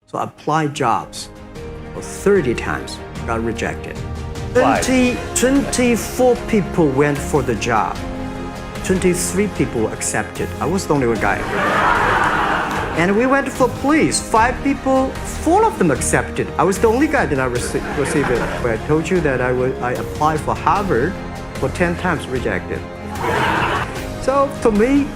So I applied jobs for 30 times, got rejected. Why? 24 people went for the job. 23 people accepted. I was the only one guy. And we went for police. 5 people, 4 of them accepted. I was the only guy that I received it. But I told you that I applied for Harvard for 10 times, rejected. So for me,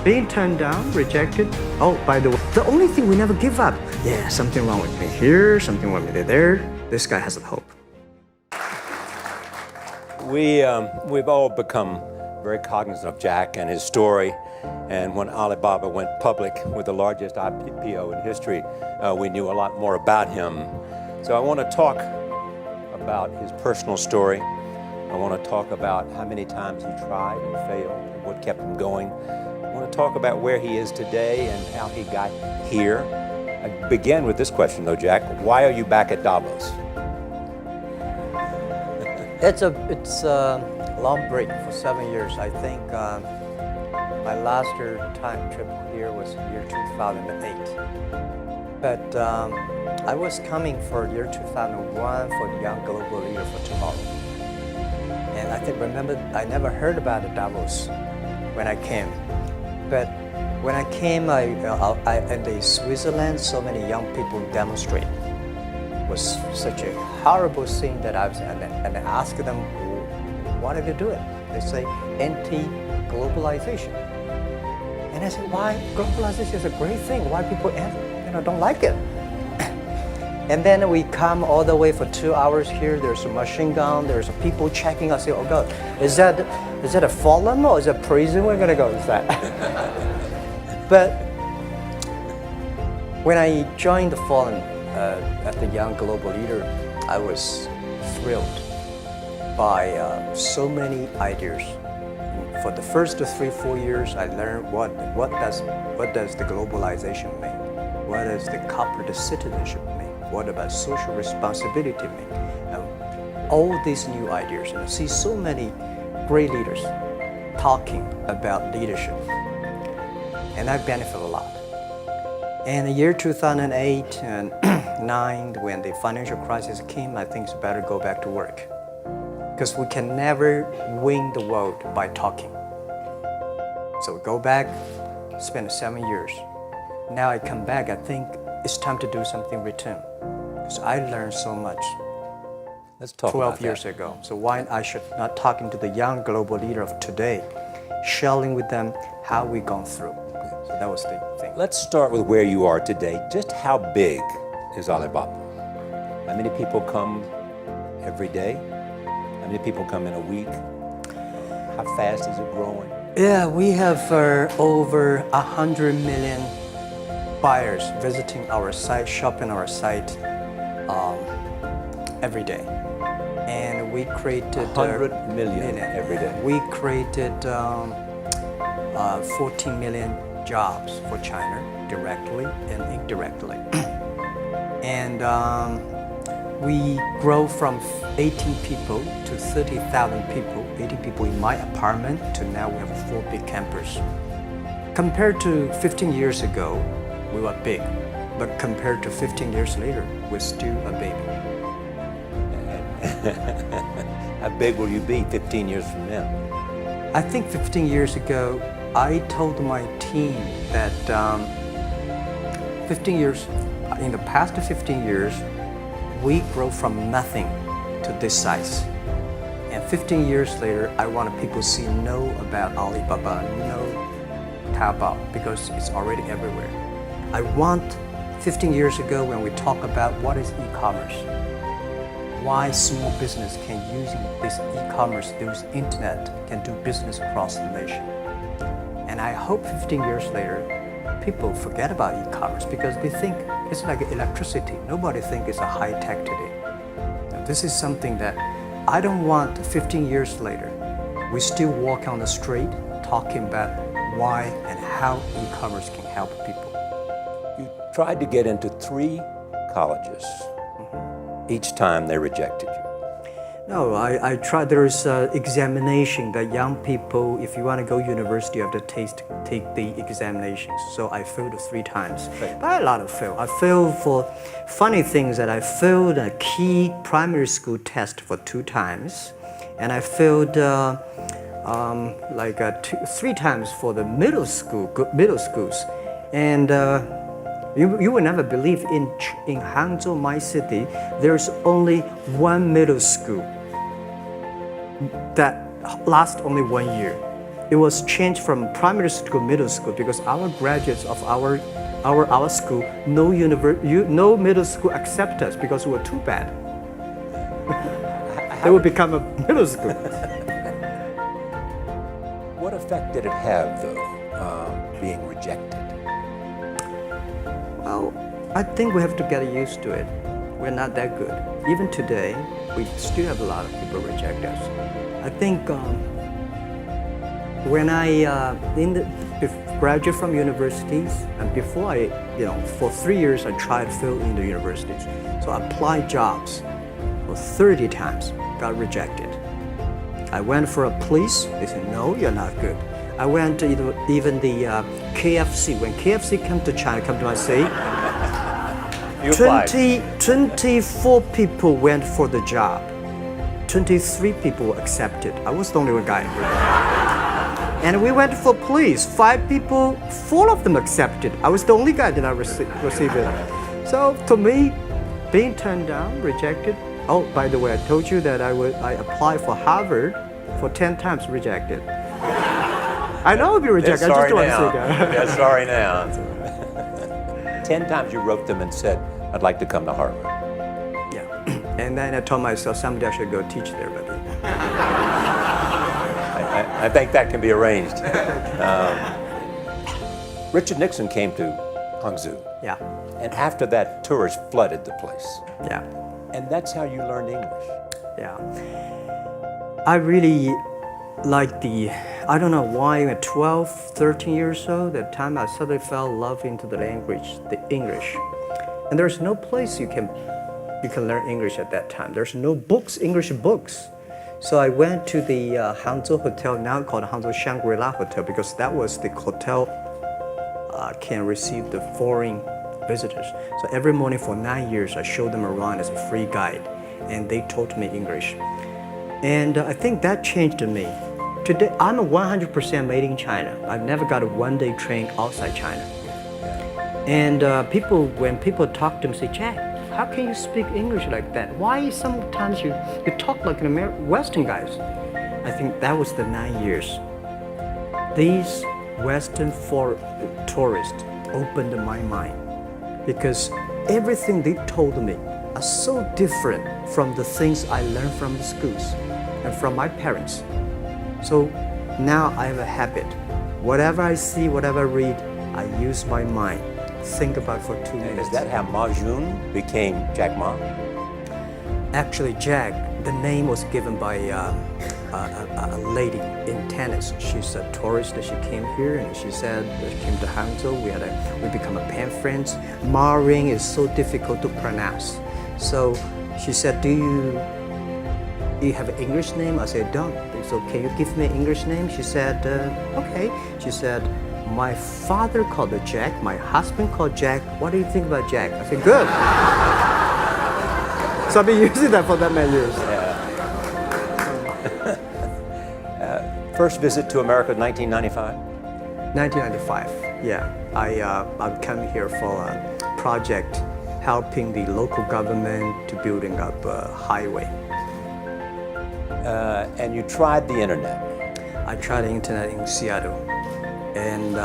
being turned down, rejected. Oh, by the way, the only thing we never give up. Yeah, something wrong with me here, something wrong with me there. This guy has a hope. We've all become very cognizant of Jack and his story. And when Alibaba went public with the largest IPO in history, we knew a lot more about him. So I want to talk about his personal story. I want to talk about how many times he tried and failed, what kept him going. I want to talk about where he is today and how he got here. I begin with this question though, Jack. Why are you back at Davos? It's a long break for 7 years. I think my last time trip here was year 2008. But I was coming for year 2001 for the Young Global Leader for Tomorrow. And remember, I never heard about Davos when I came. But when I came, in the Switzerland, so many young people demonstrate. It was such a horrible scene that I was, and I asked them, why are they doing? They say anti-globalization. And I said, why? Globalization is a great thing. Why people don't like it? And then we come all the way for 2 hours here. There's a machine gun. There's people checking us. Oh God, is that a fallen or is that prison? We're gonna go inside. But when I joined the forum at the Young Global Leader, I was thrilled by so many ideas. For the first 3-4 years, I learned what does the globalization mean? What does the corporate citizenship mean? What about social responsibility mean? All these new ideas, and I see so many great leaders talking about leadership, and I benefit a lot. And the year 2008 and 9, when the financial crisis came, I think it's better go back to work. Because we can never win the world by talking. So go back, spend 7 years. Now I come back, I think it's time to do something in return. Because I learned so much. Let's talk 12 about years that. ago. So why I should not talking to the young global leader of today, sharing with them how we gone through. So that was the thing. Let's start with where you are today. Just how big is Alibaba? How many people come every day? How many people come in a week? How fast is it growing? Yeah, we have over 100 million buyers visiting our site, shopping our site every day. And we created 100 million every day. We created 14 million jobs for China directly and indirectly. And we grow from 18 people to 30,000 people, 80 people in my apartment, to now we have 4 big campus. Compared to 15 years ago, we were big, but compared to 15 years later, we're still a baby. How big will you be 15 years from now? I think 15 years ago, I told my team that 15 years, in the past 15 years, we grow from nothing to this size. And 15 years later, I want people to know about Alibaba, know Taobao, because it's already everywhere. I want 15 years ago when we talk about what is e-commerce, why small business can use this e-commerce, use internet, can do business across the nation. And I hope 15 years later, people forget about e-commerce because they think it's like electricity. Nobody thinks it's a high tech today. Now, this is something that I don't want 15 years later. We still walk on the street talking about why and how e-commerce can help people. You tried to get into 3 colleges. Each time they rejected you. No, I tried. There's examination that young people, if you want to go university, you have to take the examinations. So I failed 3 times. Right. But a lot of fail. I failed for funny things that I failed a key primary school test for 2 times, and I failed 3 times for the middle schools, and. You will never believe in Hangzhou, my city, there's only one middle school that lasts only 1 year. It was changed from primary school to middle school because our graduates of our school, no middle school accept us because we were too bad. They would become a middle school. What effect did it have, though, being rejected? Well, I think we have to get used to it. We're not that good. Even today, we still have a lot of people reject us. I think when I graduated from universities, and before for 3 years I tried to fill in the universities. So I applied jobs for 30 times, got rejected. I went for a police, they said, no, you're not good. I went to even the KFC. When KFC came to China, come to my city, 24 people went for the job. 23 people were accepted. I was the only one guy. And we went for police. 5 people, 4 of them accepted. I was the only guy that I received it. So to me, being turned down, rejected. Oh, by the way, I told you that I applied for Harvard for 10 times, rejected. I know I'll be rejected. I just want to say that. They're sorry now. 10 times you wrote them and said, I'd like to come to Harvard. Yeah. And then I told myself someday I should go teach there. But I think that can be arranged. Richard Nixon came to Hangzhou. yeah. And after that, tourists flooded the place. Yeah. And that's how you learned English. Yeah. I really like I don't know why, at 12, 13 years old, at the time I suddenly fell in love into the language, the English. And there's no place you can learn English at that time. There's no books, English books. So I went to the Hangzhou Hotel, now called Hangzhou Shangri-La Hotel, because that was the hotel can receive the foreign visitors. So every morning for 9 years, I showed them around as a free guide, and they taught me English. And I think that changed me. Today, I'm 100% made in China. I've never got a one-day train outside China. And when people talk to me, say, Jack, how can you speak English like that? Why sometimes you talk like an Western guys? I think that was the 9 years. These Western tourists opened my mind because everything they told me are so different from the things I learned from the schools and from my parents. So now I have a habit. Whatever I see, whatever I read, I use my mind. Think about it for 2 minutes. Is that how Ma Jun became Jack Ma? Actually, Jack, the name was given by a lady in tennis. She's a tourist. She came here and she said she came to Hangzhou. We become a pen friends. Ma Ring is so difficult to pronounce. So she said, do you have an English name? I said, don't. So can you give me an English name? She said, okay. She said, my father called her Jack, my husband called Jack. What do you think about Jack? I said, good. So I've been using that for that many years. First visit to America, 1995? 1995, yeah. I've come here for a project helping the local government to building up a highway. And you tried the internet. I tried the internet in Seattle and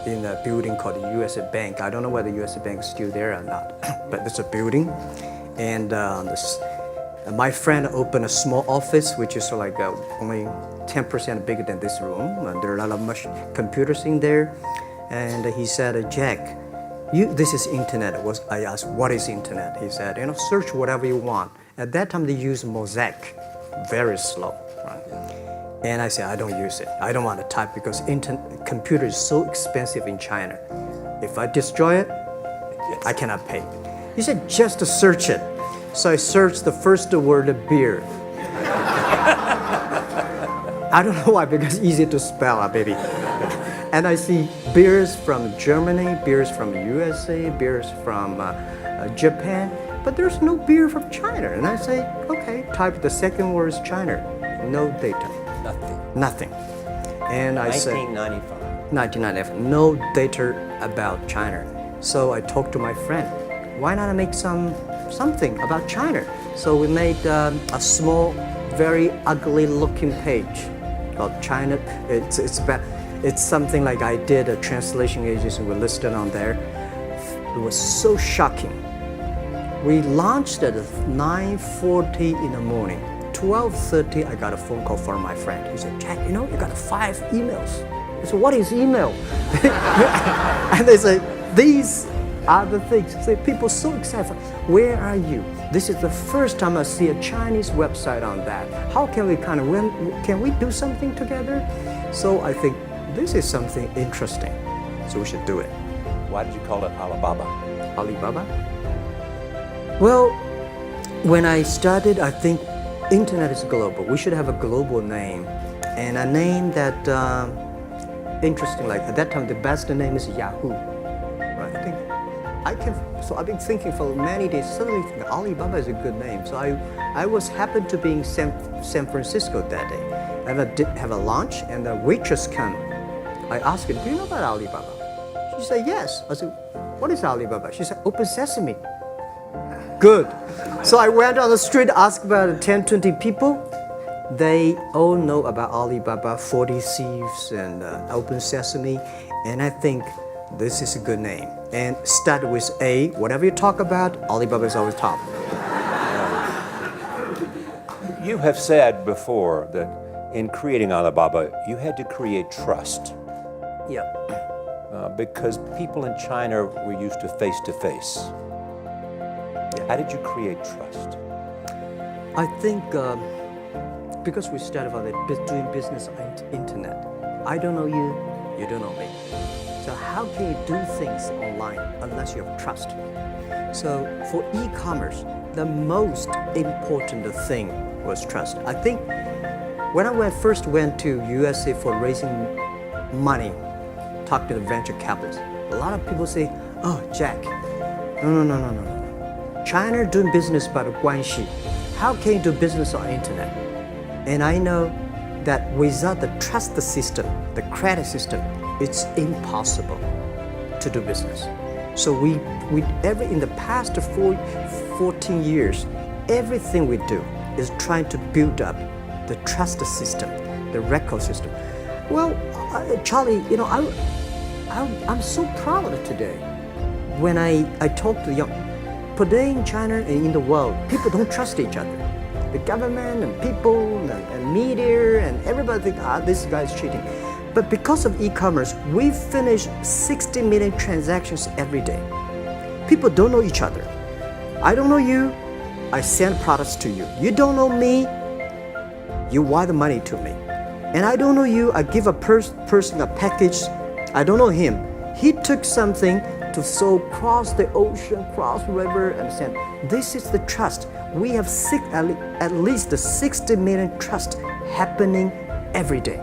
in a building called the U.S. Bank. I don't know whether the U.S. Bank is still there or not, but it's a building. And my friend opened a small office, which is like only 10% bigger than this room. And there are a lot of computers in there. And he said, Jack, this is internet. I asked, what is internet? He said, search whatever you want. At that time, they used Mosaic, very slow. Right? And I said, I don't use it. I don't want to type because computer is so expensive in China. If I destroy it, I cannot pay. He said, just to search it. So I searched the first word, beer. I don't know why, because it's easy to spell, maybe. And I see beers from Germany, beers from USA, beers from Japan, but there's no beer from China. And I say, okay, type the second word is China. No data. Nothing. And I said, 1995, no data about China. So I talked to my friend, why not make something about China? So we made a small, very ugly looking page called China. It's something like I did a translation agency, we listed on there. It was so shocking. We launched at 9:40 in the morning. 12:30, I got a phone call from my friend. He said, Jack, you got 5 emails. I said, what is email? And they say, these are the things. So people so excited. Where are you? This is the first time I see a Chinese website on that. How can we can we do something together? So I think this is something interesting. So we should do it. Why did you call it Alibaba? Alibaba? Well, when I started, I think internet is global. We should have a global name. And a name that, interesting, like at that time, the best name is Yahoo. Right? So I've been thinking for many days, suddenly think Alibaba is a good name. So I was happened to be in San Francisco that day. I have a lunch, and the waitress came. I asked her, do you know about Alibaba? She said, yes. I said, what is Alibaba? She said, Open Sesame. Good. So I went on the street, asked about 10, 20 people. They all know about Alibaba, 40 Thieves, and Open Sesame. And I think this is a good name. And start with A. Whatever you talk about, Alibaba is always top. You have said before that in creating Alibaba, you had to create trust. Yeah. Because people in China were used to face-to-face. Yeah. How did you create trust? I think because we started doing business on the internet. I don't know you, you don't know me. So how can you do things online unless you have trust? So for e-commerce, the most important thing was trust. I think when I first went to USA for raising money, talked to the venture capitalists, a lot of people say, oh, Jack, no. China doing business by the guanxi. How can you do business on internet? And I know that without the trust system, the credit system, it's impossible to do business. So in the past 14 years, everything we do is trying to build up the trust system, the record system. Well, Charlie, I'm so proud of today. When I talk to young, today in China and in the world, people don't trust each other. The government and people and media and everybody think, this guy's cheating. But because of e-commerce, we finish 60 million transactions every day. People don't know each other. I don't know you, I send products to you. You don't know me, you wire the money to me. And I don't know you, I give a person a package, I don't know him. He took something to cross the ocean, cross the river, and send. This is the trust. We have at least 60 million trust happening every day.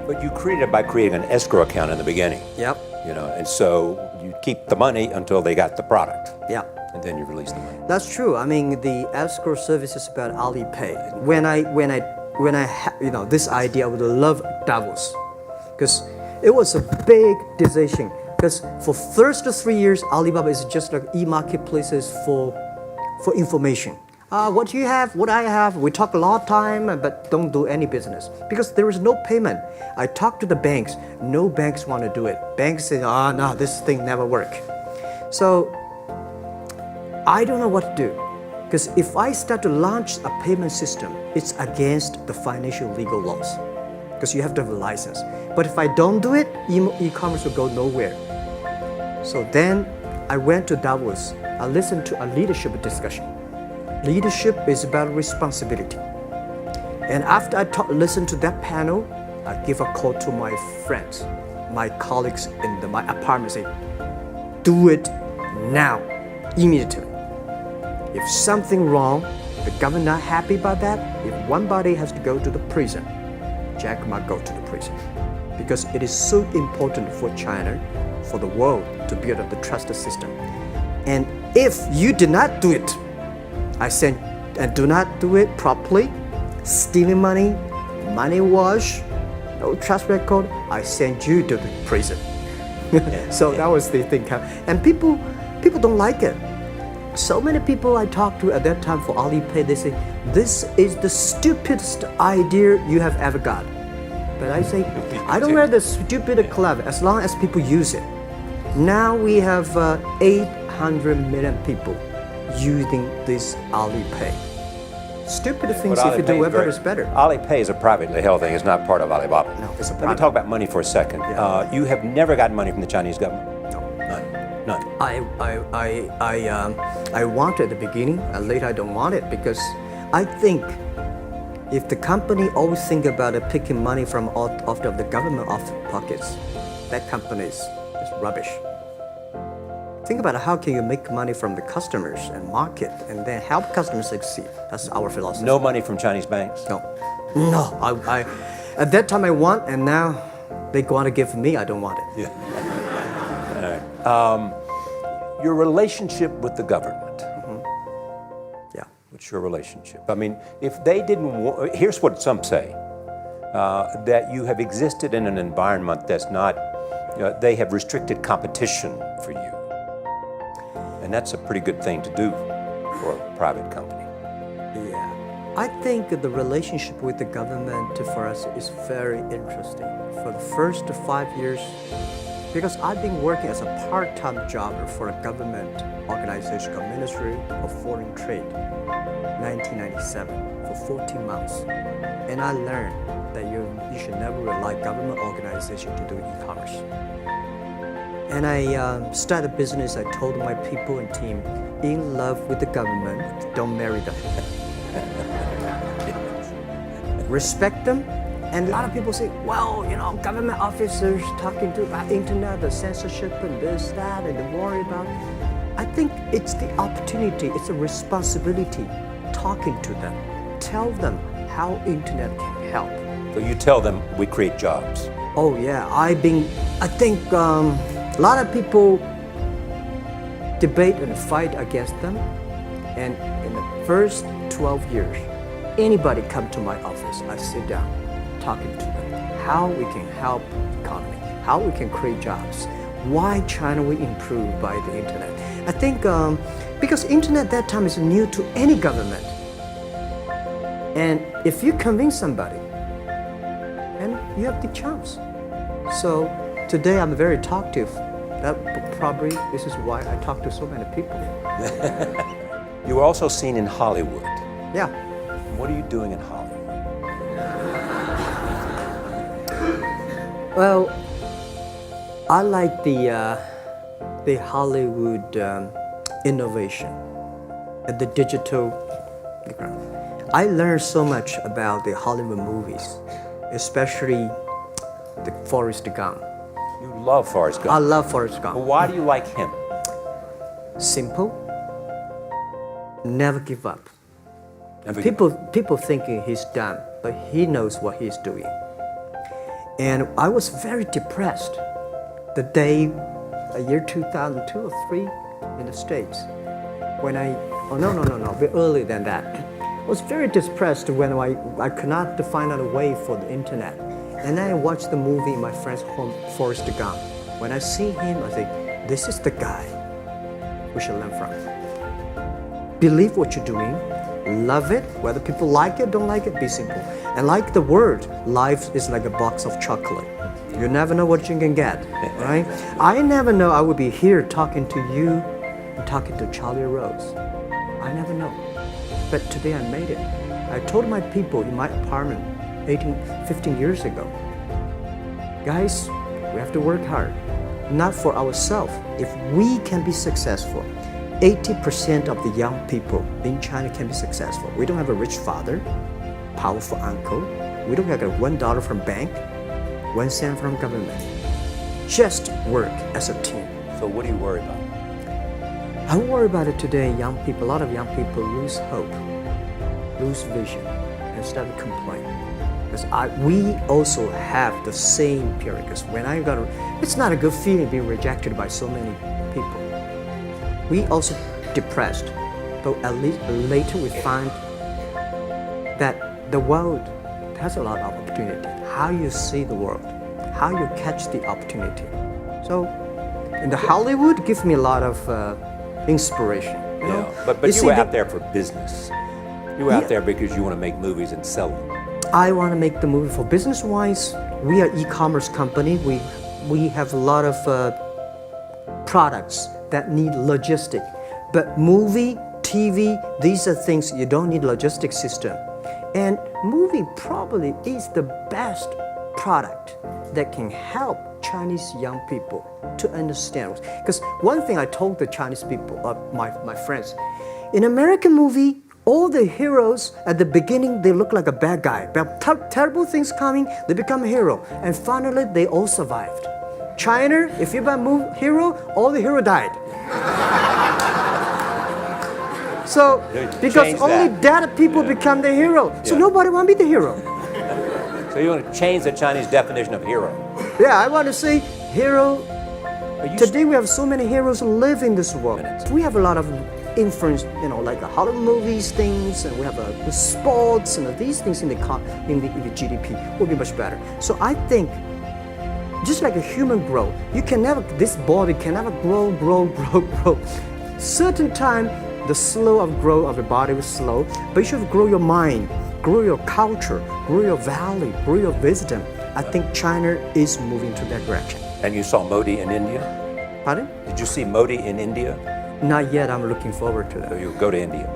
But you created it by creating an escrow account in the beginning. Yep. And so you keep the money until they got the product. Yeah. And then you release the money. That's true. I mean, the escrow service is about Alipay. When I this idea, I would love Davos, because it was a big decision. Because for first 3 years, Alibaba is just like e-marketplaces for information. What you have, what I have, we talk a lot of time, but don't do any business. Because there is no payment. I talk to the banks, no banks want to do it. Banks say, no, this thing never work. So I don't know what to do. Because if I start to launch a payment system, it's against the financial legal laws. Because you have to have a license. But if I don't do it, e-commerce will go nowhere. So then I went to Davos. I listened to a leadership discussion. Leadership is about responsibility. And after I listened to that panel, I give a call to my friends, my colleagues in my apartment, say, do it now, immediately. If something wrong, the government not happy about that, if one body has to go to the prison, Jack Ma go to the prison. Because it is so important for China, for the world, to build up the trust system. And if you did not do it, and do not do it properly, stealing money, money wash, no trust record, I send you to the prison. So that was the thing. And people don't like it. So many people I talked to at that time for Alipay, they say, this is the stupidest idea you have ever got. But I say, I don't wear the stupid clever as long as people use it. Now we have 800 million people using this Alipay. Stupid things if you do it better is better. Alipay is a privately held thing. It's not part of Alibaba. No, it's a Let me private. talk about money for a second. Yeah. You have never gotten money from the Chinese government? No. None. I want it at the beginning, and later I don't want it because I think if the company always think about picking money from off of the government off pockets, that company is rubbish. Think about how can you make money from the customers and market and then help customers succeed. That's our philosophy. No money from Chinese banks? No. I at that time I want, and now they want to give me, I don't want it. Yeah. All right. Your relationship with the government. Yeah. What's your relationship? I mean, if they didn't here's what some say, that you have existed in an environment that's not, they have restricted competition for you. And that's a pretty good thing to do for a private company. Yeah. I think the relationship with the government for us is very interesting. For the first 5 years, because I've been working as a part-time jobber for a government organization called Ministry of Foreign Trade, 1997, for 14 months. And I learned that you should never rely on government organization to do e-commerce. And I started a business. I told my people and team, in love with the government, don't marry them. Respect them. And a lot of people say, well, government officers talking about internet, the censorship and this, that, and they worry about. I think it's the opportunity, it's a responsibility talking to them. Tell them how internet can help. So you tell them we create jobs. Oh yeah, I think a lot of people debate and fight against them. And in the first 12 years, anybody come to my office, I sit down, talking to them, how we can help the economy, how we can create jobs, why China will improve by the internet. I think because internet at that time is new to any government. And if you convince somebody, and you have the chance. So today I'm very talkative. That probably this is why I talk to so many people. You were also seen in Hollywood. Yeah. What are you doing in Hollywood? Well, I like the Hollywood innovation and the digital background. I learned so much about the Hollywood movies, especially the Forrest Gump. You love Forrest Gump. I love Forrest Gump. Well, why do you like him? Simple. Never give up. Never give up. People thinking he's dumb, but he knows what he's doing. And I was very depressed the day, year 2002 or 3 in the States. When a bit earlier than that. I was very depressed when I could not find out a way for the internet. And then I watched the movie in my friend's home, Forrest Gump. When I see him, I think, this is the guy we should learn from. Believe what you're doing, love it, whether people like it, don't like it, be simple. And like the word, life is like a box of chocolate. You never know what you can get, right? I never know I would be here talking to you and talking to Charlie Rose. I never know. But today I made it. I told my people in my apartment 15 years ago, guys, we have to work hard, not for ourselves. If we can be successful, 80% of the young people in China can be successful. We don't have a rich father, powerful uncle. We don't have $1 from bank, 1 cent from government. Just work as a team. So what do you worry about? I worry about it today. Young people, a lot of young people lose hope, lose vision, and start to complain. Because we also have the same period. Because when it's not a good feeling being rejected by so many people. We also depressed, but at least later we find that the world has a lot of opportunity. How you see the world, how you catch the opportunity. So, in the Hollywood gives me a lot of inspiration. You know? But you were out there for business. You were out there because you want to make movies and sell them. I want to make the movie for business-wise. We are e-commerce company. We have a lot of products that need logistic. But movie, TV, these are things you don't need logistic system. And movie probably is the best product that can help Chinese young people to understand. Because one thing I told the Chinese people, my friends, in American movie, all the heroes at the beginning, they look like a bad guy. But terrible things coming, they become a hero. And finally, they all survived. China, if you're a hero, all the hero died. So, because only dead people become the hero. So nobody want to be the hero. So you want to change the Chinese definition of hero? Yeah, I want to say hero. Today we have so many heroes who live in this world. We have a lot of influence, like Hollywood movies, things, and we have the sports and these things in the GDP will be much better. So I think, just like a human growth, this body can never grow. Certain time, the slow of growth of the body is slow, but you should grow your mind, grow your culture, grow your value, grow your wisdom. I think China is moving to that direction. And you saw Modi in India? Pardon? Did you see Modi in India? Not yet. I'm looking forward to that. So you'll go to India.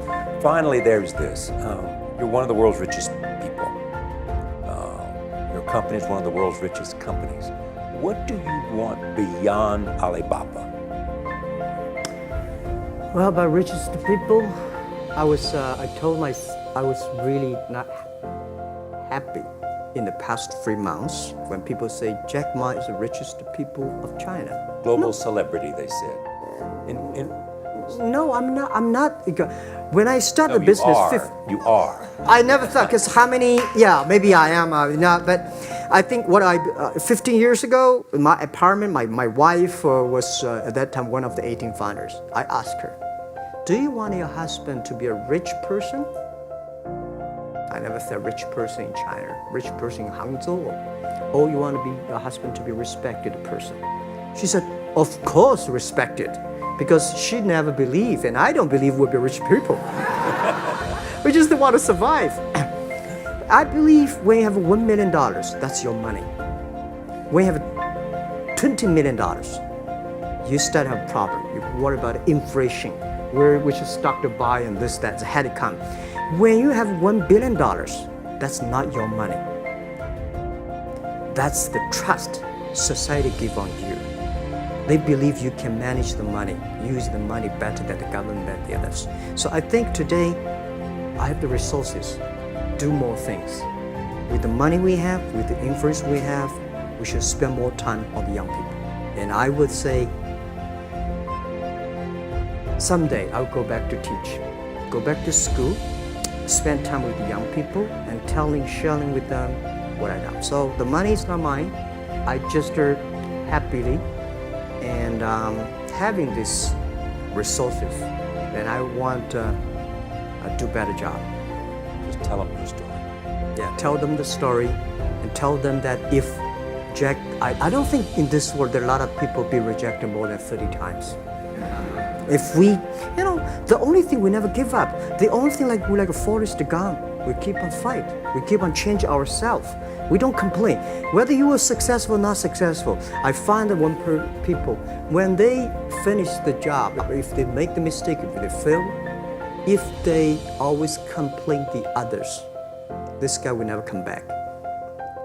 Finally, there's this. You're one of the world's richest people. Your company is one of the world's richest companies. What do you want beyond Alibaba? Well, by richest people, I was really not happy in the past 3 months when people say Jack Ma is the richest people of China. Global celebrity, they said. No, I'm not. When I started the business, you are. I never thought, because how many? Yeah, maybe I am. But I think 15 years ago, in my apartment, my wife was at that time one of the 18 founders. I asked her, "Do you want your husband to be a rich person?" I never said rich person in China, rich person in Hangzhou, or you want to be your husband to be a respected person. She said, "Of course, respected." Because she never believed, and I don't believe we'll be rich people. We just want to survive. I believe when you have $1 million, that's your money. When you have $20 million, you start to have a problem. You worry about inflation, which stock to buy and this, that, had to come. When you have $1 billion, that's not your money. That's the trust society gives on you. They believe you can manage the money, use the money better than the government and the others. So I think today, I have the resources, do more things. With the money we have, with the influence we have, we should spend more time on the young people. And I would say, someday I'll go back to teach, go back to school, spend time with the young people, and sharing with them what I know. So the money is not mine. I just happily and having these resources, and I want to do a better job. Just tell them your story. Yeah, tell them the story, and tell them that if Jack, I don't think in this world there are a lot of people be rejected more than 30 times. If we, the only thing we never give up, the only thing we're like a Forrest Gump, we keep on fight, we keep on changing ourselves. We don't complain. Whether you are successful or not successful, I find that people, when they finish the job, if they make the mistake, if they fail, if they always complain the others, this guy will never come back.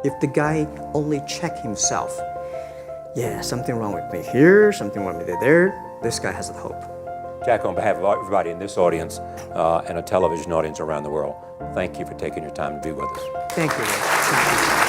If the guy only check himself, something wrong with me here, something wrong with me there, this guy has the hope. Jack, on behalf of everybody in this audience and a television audience around the world, thank you for taking your time to be with us. Thank you.